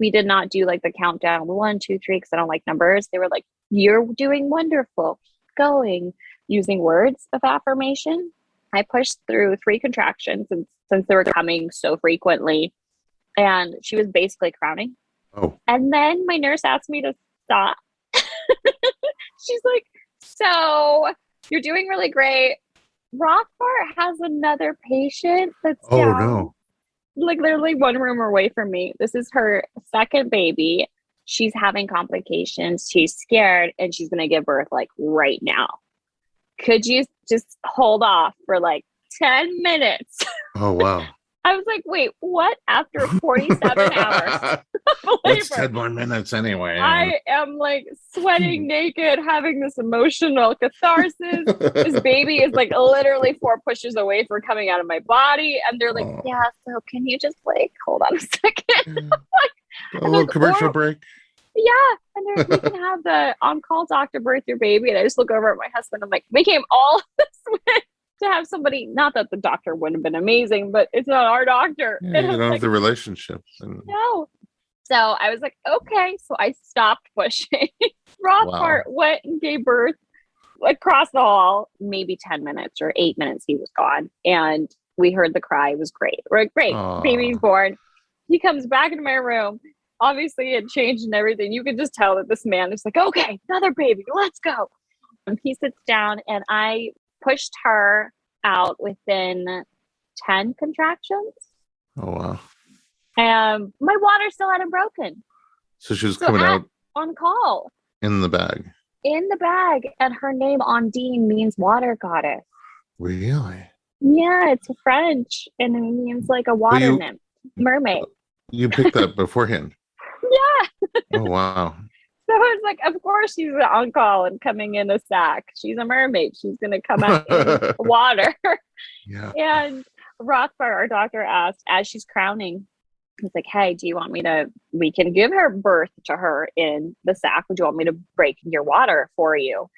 We did not do like the countdown 1, 2, 3, because I don't like numbers. They were like, you're doing wonderful. Keep going, using words of affirmation. I pushed through 3 contractions since they were coming so frequently. And she was basically crowning. Oh. And then my nurse asked me to stop. She's like, so you're doing really great. Rothbart has another patient that's down, no. like literally one room away from me. This is her second baby. She's having complications. She's scared and she's going to give birth like right now. Could you just hold off for like 10 minutes? Oh, wow. I was like, wait, what? After 47 hours? It's 10 more minutes anyway. I am like sweating naked, having this emotional catharsis. This baby is like literally 4 pushes away from coming out of my body. And they're like, yeah, so can you just like, hold on a second? A little commercial break. Yeah. And they're like, we can have the on-call doctor birth your baby. And I just look over at my husband. I'm like, we came all this way to have somebody, not that the doctor would have been amazing, but it's not our doctor. Yeah, you don't have the relationships. No. So I was like, okay. So I stopped pushing. Rothbart went and gave birth across the hall, maybe 10 minutes or 8 minutes. He was gone. And we heard the cry. It was great. We're like, great. Baby's born. He comes back into my room. Obviously, it changed and everything. You could just tell that this man is like, okay, another baby. Let's go. And he sits down and I pushed her out within 10 contractions. Oh, wow. And my water still hadn't broken. So she was coming out on call. In the bag. In the bag. And her name, Ondine, means water goddess. Really? Yeah, it's French. And it means like a water nymph, mermaid. You picked that beforehand? Yeah. Oh, wow. So it's like, of course she's on call and coming in a sack. She's a mermaid. She's going to come out in water. Yeah. And Rothbart, our doctor, asked, as she's crowning, he's like, hey, do you want me to, we can give her birth to her in the sack. Would you want me to break your water for you?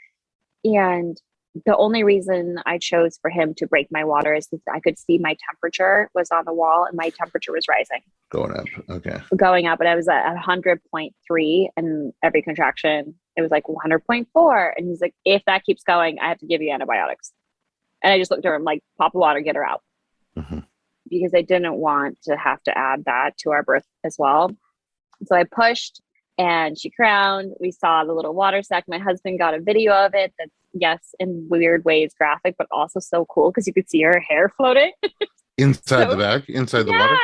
And the only reason I chose for him to break my water is because I could see my temperature was on the wall and my temperature was rising. Going up. Okay. Going up. And I was at 100.3 and every contraction, it was like 100.4. And he's like, if that keeps going, I have to give you antibiotics. And I just looked at her and like, pop the water, get her out. Mm-hmm. Because I didn't want to have to add that to our birth as well. So I pushed and she crowned. We saw the little water sack. My husband got a video of it that's, yes, in weird ways graphic, but also so cool because you could see her hair floating. Inside the bag? Inside the water?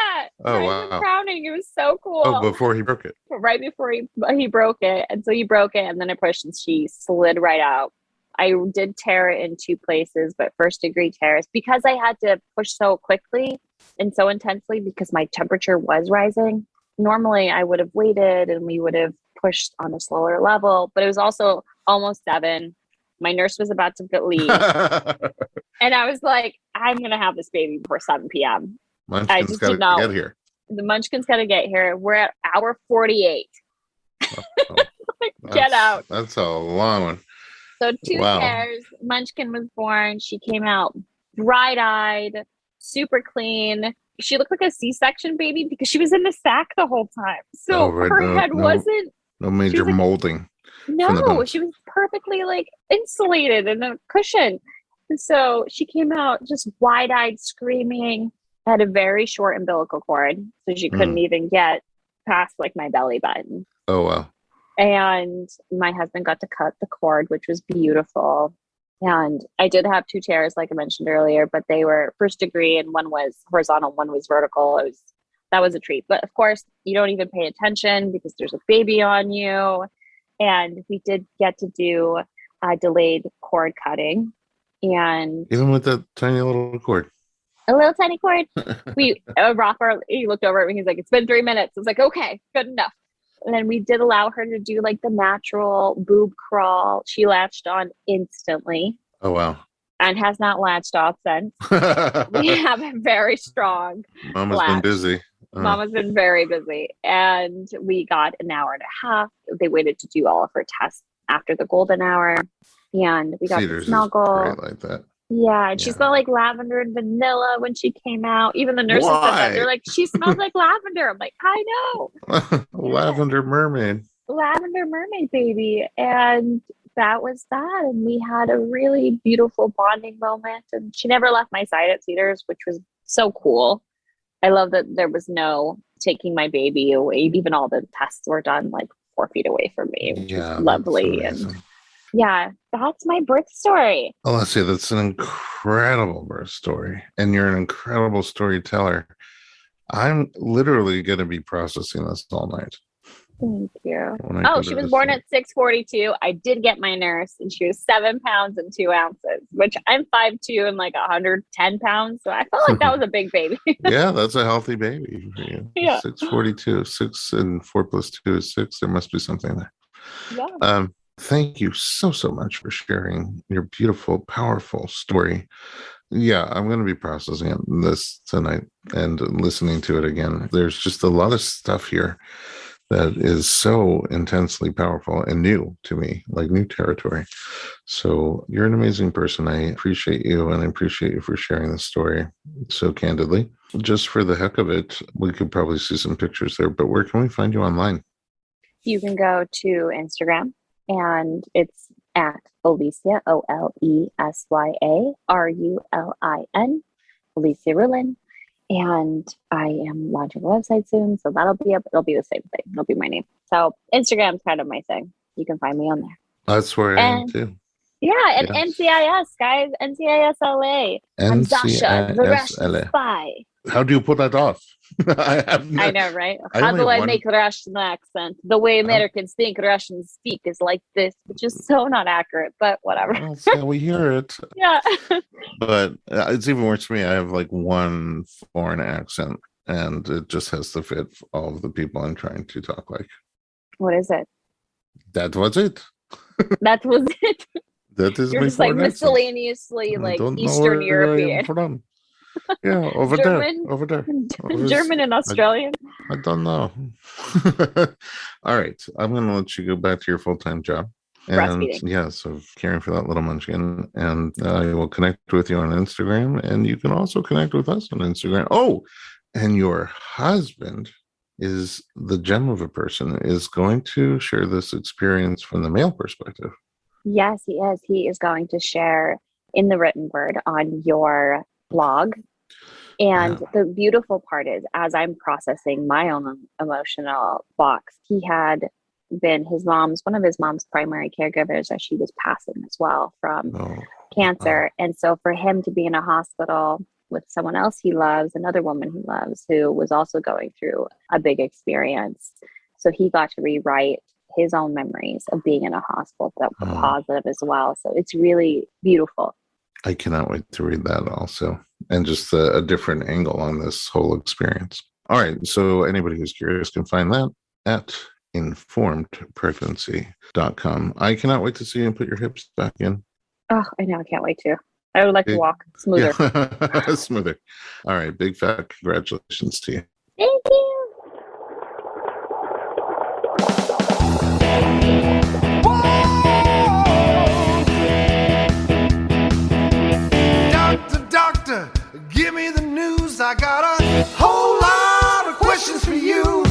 Oh, wow. Crowning. It was so cool. Oh, before he broke it. Right before he broke it. And so he broke it and then I pushed and she slid right out. I did tear it in 2 places, but 1st degree tears because I had to push so quickly and so intensely because my temperature was rising. Normally I would have waited and we would have pushed on a slower level, but it was also almost 7. My nurse was about to leave. And I was like, I'm going to have this baby before 7 p.m. I Munchkin's just got did to not. get here. The Munchkin's got to get here. We're at hour 48. Oh, Get out. That's a long one. So 2 Wow. tears. Munchkin was born. She came out bright-eyed, super clean. She looked like a C-section baby because she was in the sack the whole time. So Right. her head wasn't. No major like, molding. No, she was perfectly like insulated in a cushion. And so she came out just wide-eyed, screaming. Had a very short umbilical cord, so she couldn't even get past like my belly button. Oh, wow. And my husband got to cut the cord, which was beautiful. And I did have 2 tears, like I mentioned earlier, but they were first degree, and one was horizontal, one was vertical. That was a treat. But of course, you don't even pay attention because there's a baby on you. And we did get to do delayed cord cutting, and Even with that tiny little cord. a little tiny cord. He looked over at me. He's like, "It's been 3 minutes." I was like, "Okay, good enough." And then we did allow her to do like the natural boob crawl. She latched on instantly. Oh, wow. And has not latched off since. We have a very strong Mama's latch. been busy. Mama's been very busy. And we got an hour and a half. They waited to do all of her tests after the golden hour. And we got Cedars to snuggle. like that. Yeah, and she smelled like lavender and vanilla when she came out. Even the nurses said that. They're like, she smells like lavender. I'm like, I know. Lavender mermaid. Lavender mermaid baby. And that was that. And we had a really beautiful bonding moment. And she never left my side at Cedars, which was so cool. I love that there was no taking my baby away. Even all the tests were done like 4 feet away from me, which was lovely. And yeah, that's my birth story. Olesya, that's an incredible birth story. And you're an incredible storyteller. I'm literally going to be processing this all night. Thank you. She was born at 6:42. I did get my nurse, and she was 7 pounds and 2 ounces, which I'm 5'2" and like 110 pounds. So I felt like that was a big baby. Yeah, that's a healthy baby for you. Yeah. 6'42", 6 and 4 plus 2 is 6. There must be something there. Yeah. Thank you so much for sharing your beautiful, powerful story. Yeah, I'm going to be processing this tonight and listening to it again. There's just a lot of stuff here that is so intensely powerful and new to me, like new territory. So you're an amazing person. I appreciate you, and I appreciate you for sharing this story so candidly. Just for the heck of it, we could probably see some pictures there, but where can we find you online? You can go to Instagram, and it's at Olesya, OLESYA RULIN, Olesya Rulin. And I am launching a website soon, so that'll be up. It'll be the same thing. It'll be my name. So Instagram's kind of my thing. You can find me on there. That's where I am too. Yeah, and NCIS, guys. NCIS LA. I'm Zasha, the Russian spy. How do you put that off? I know, right? How do I make Russian accent? The way Americans think Russians speak is like this, which is so not accurate, but whatever. Well, so we hear it. Yeah. But it's even worse for me. I have like one foreign accent, and it just has to fit all of the people I'm trying to talk like. What is it? That was it. That was it. That is You're just like miscellaneously like Eastern European. Yeah, over German? there. Over there. German and Australian. I don't know. All right. I'm going to let you go back to your full-time job. And yeah, so caring for that little munchkin. And I will connect with you on Instagram. And you can also connect with us on Instagram. Oh, and your husband is the gem of a person, is going to share this experience from the male perspective. Yes, he is. He is going to share in the written word on your blog. And the beautiful part is, as I'm processing my own emotional box, he had been one of his mom's primary caregivers as she was passing as well from cancer. And so for him to be in a hospital with someone else he loves, another woman he loves, who was also going through a big experience. So he got to rewrite his own memories of being in a hospital that were positive as well. So it's really beautiful. I cannot wait to read that also. And just a different angle on this whole experience. All right. So anybody who's curious can find that at informedpregnancy.com. I cannot wait to see you put your hips back in. Oh, I know. I can't wait to. I would like to walk smoother. Yeah. Smoother. All right. Big fat congratulations to you. Thank you. Doctor, give me the news. I got a whole lot of questions for you.